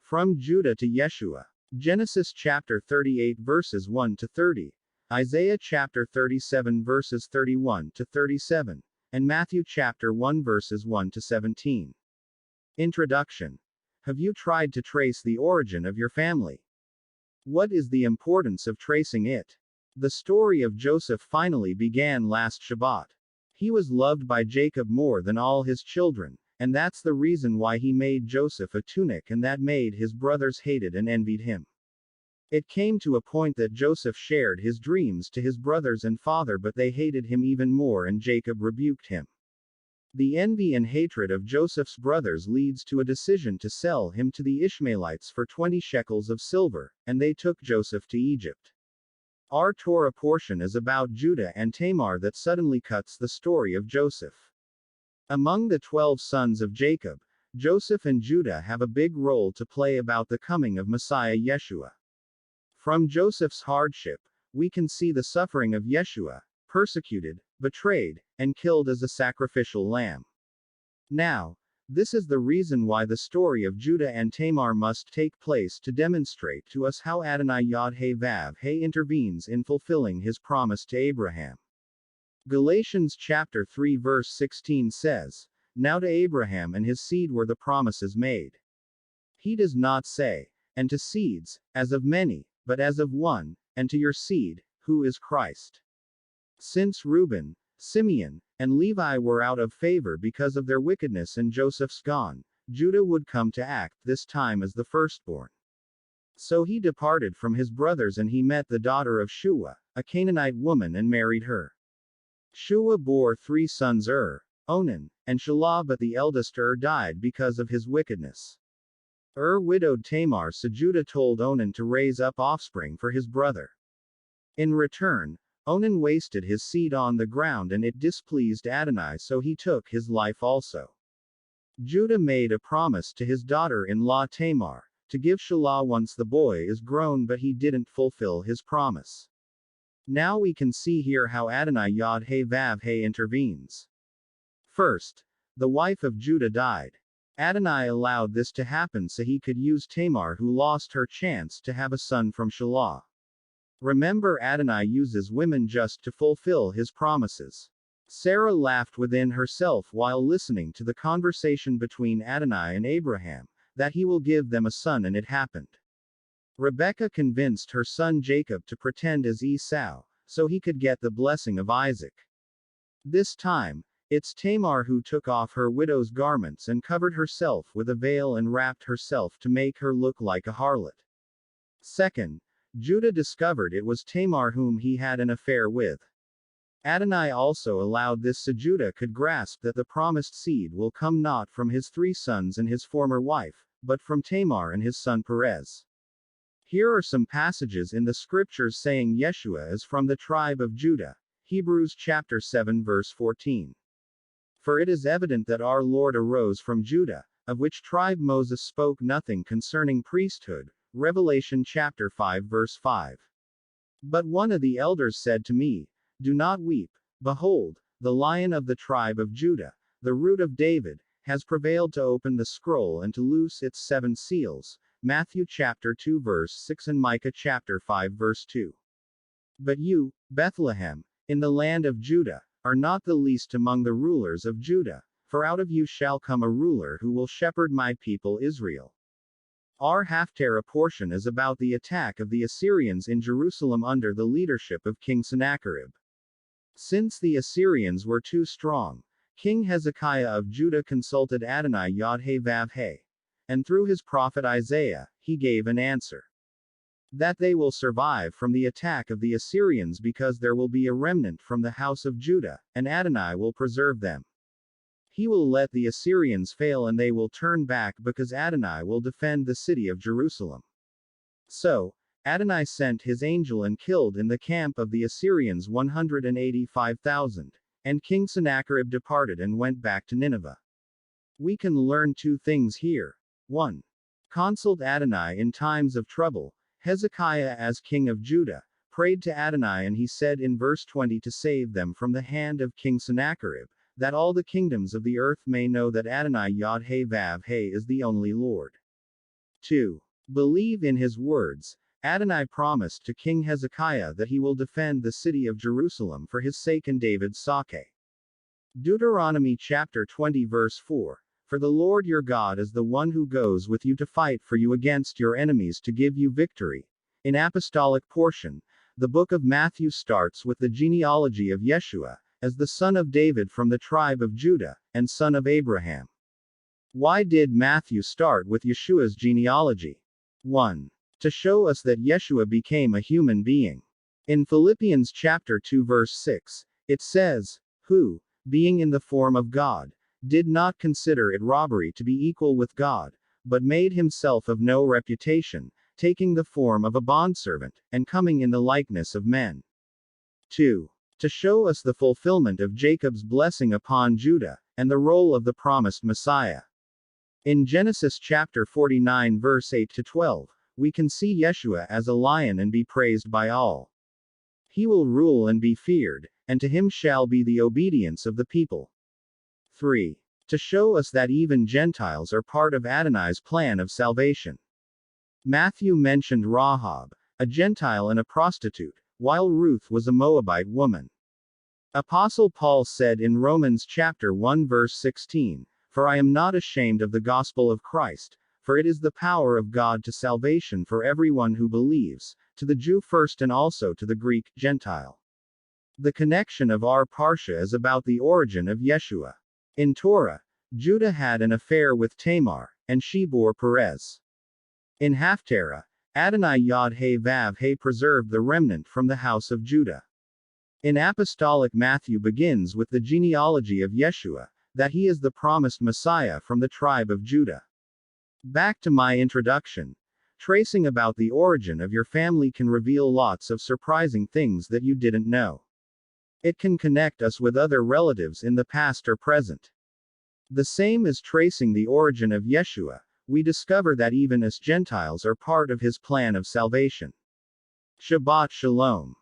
From Judah to Yeshua. Genesis chapter 38 verses 1 to 30. Isaiah chapter 37 verses 31 to 37. And Matthew chapter 1 verses 1 to 17. Introduction. Have you tried to trace the origin of your family? What is the importance of tracing it? The story of Joseph finally began last Shabbat. He was loved by Jacob more than all his children, and that's the reason why he made Joseph a tunic, and that made his brothers hated and envied him. It came to a point that Joseph shared his dreams to his brothers and father, but they hated him even more, and Jacob rebuked him. The envy and hatred of Joseph's brothers leads to a decision to sell him to the Ishmaelites for 20 shekels of silver, and they took Joseph to Egypt. Our Torah portion is about Judah and Tamar that suddenly cuts the story of Joseph. Among the 12 sons of Jacob, Joseph and Judah have a big role to play about the coming of Messiah Yeshua. From Joseph's hardship, we can see the suffering of Yeshua, persecuted, betrayed, and killed as a sacrificial lamb. Now, this is the reason why the story of Judah and Tamar must take place, to demonstrate to us how Adonai Yod-Heh-Vav-Heh intervenes in fulfilling his promise to Abraham. Galatians chapter 3 verse 16 says, "Now to Abraham and his seed were the promises made." He does not say, "and to seeds, as of many, but as of one, and to your seed, who is Christ." Since Reuben, Simeon, and Levi were out of favor because of their wickedness and Joseph's gone, Judah would come to act, this time as the firstborn. So he departed from his brothers, and he met the daughter of Shua, a Canaanite woman, and married her. Shua bore 3 sons, Onan, and Shelah, but the eldest died because of his wickedness. Widowed Tamar, so Judah told Onan to raise up offspring for his brother. In return, Onan wasted his seed on the ground, and it displeased Adonai, so he took his life also. Judah made a promise to his daughter-in-law Tamar, to give Shelah once the boy is grown, but he didn't fulfill his promise. Now we can see here how Adonai Yod-Heh-Vav-Heh intervenes. First, the wife of Judah died. Adonai allowed this to happen so he could use Tamar, who lost her chance to have a son from Shelah. Remember, Adonai uses women just to fulfill his promises. Sarah laughed within herself while listening to the conversation between Adonai and Abraham, that he will give them a son, and it happened. Rebekah convinced her son Jacob to pretend as Esau, so he could get the blessing of Isaac. This time, it's Tamar who took off her widow's garments and covered herself with a veil and wrapped herself to make her look like a harlot. Second, Judah discovered it was Tamar whom he had an affair with. Adonai also allowed this so Judah could grasp that the promised seed will come not from his 3 sons and his former wife, but from Tamar and his son Perez. Here are some passages in the scriptures saying Yeshua is from the tribe of Judah. Hebrews chapter 7 verse 14. For it is evident that our Lord arose from Judah, of which tribe Moses spoke nothing concerning priesthood. Revelation chapter 5 verse 5. But one of the elders said to me, "Do not weep. Behold, the Lion of the tribe of Judah, the Root of David, has prevailed to open the scroll and to loose its 7 seals." Matthew chapter 2 verse 6 and Micah chapter 5 verse 2. But you, Bethlehem, in the land of Judah, are not the least among the rulers of Judah, for out of you shall come a ruler who will shepherd my people Israel. Our Haftarah portion is about the attack of the Assyrians in Jerusalem under the leadership of King Sennacherib. Since the Assyrians were too strong, King Hezekiah of Judah consulted Adonai Yod-Heh-Vav-Heh, and through his prophet Isaiah, he gave an answer. That they will survive from the attack of the Assyrians because there will be a remnant from the house of Judah, and Adonai will preserve them. He will let the Assyrians fail and they will turn back because Adonai will defend the city of Jerusalem. So, Adonai sent his angel and killed in the camp of the Assyrians 185,000, and King Sennacherib departed and went back to Nineveh. We can learn 2 things here. 1. Consult Adonai in times of trouble. Hezekiah, as king of Judah, prayed to Adonai, and he said in verse 20 to save them from the hand of King Sennacherib, that all the kingdoms of the earth may know that Adonai Yod-Heh-Vav-Heh is the only Lord. 2. Believe in his words. Adonai promised to King Hezekiah that he will defend the city of Jerusalem for his sake and David's sake. Deuteronomy chapter 20 verse 4. For the Lord your God is the one who goes with you to fight for you against your enemies to give you victory. In apostolic portion, the book of Matthew starts with the genealogy of Yeshua, as the son of David from the tribe of Judah, and son of Abraham. Why did Matthew start with Yeshua's genealogy? 1. To show us that Yeshua became a human being. In Philippians chapter 2 verse 6, it says, who, being in the form of God, did not consider it robbery to be equal with God, but made himself of no reputation, taking the form of a bondservant, and coming in the likeness of men. 2. To show us the fulfillment of Jacob's blessing upon Judah, and the role of the promised Messiah. In Genesis chapter 49 verse 8 to 12, we can see Yeshua as a lion and be praised by all. He will rule and be feared, and to him shall be the obedience of the people. 3. To show us that even Gentiles are part of Adonai's plan of salvation. Matthew mentioned Rahab, a Gentile and a prostitute, while Ruth was a Moabite woman. Apostle Paul said in Romans chapter 1 verse 16, For I am not ashamed of the gospel of Christ, for it is the power of God to salvation for everyone who believes, to the Jew first and also to the Greek, Gentile. The connection of our Parsha is about the origin of Yeshua. In Torah, Judah had an affair with Tamar, and she bore Perez. In Haftarah, Adonai Yod He Vav He preserved the remnant from the house of Judah. In Apostolic Matthew begins with the genealogy of Yeshua, that he is the promised Messiah from the tribe of Judah. Back to my introduction. Tracing about the origin of your family can reveal lots of surprising things that you didn't know. It can connect us with other relatives in the past or present. The same as tracing the origin of Yeshua, we discover that even us Gentiles are part of his plan of salvation. Shabbat Shalom.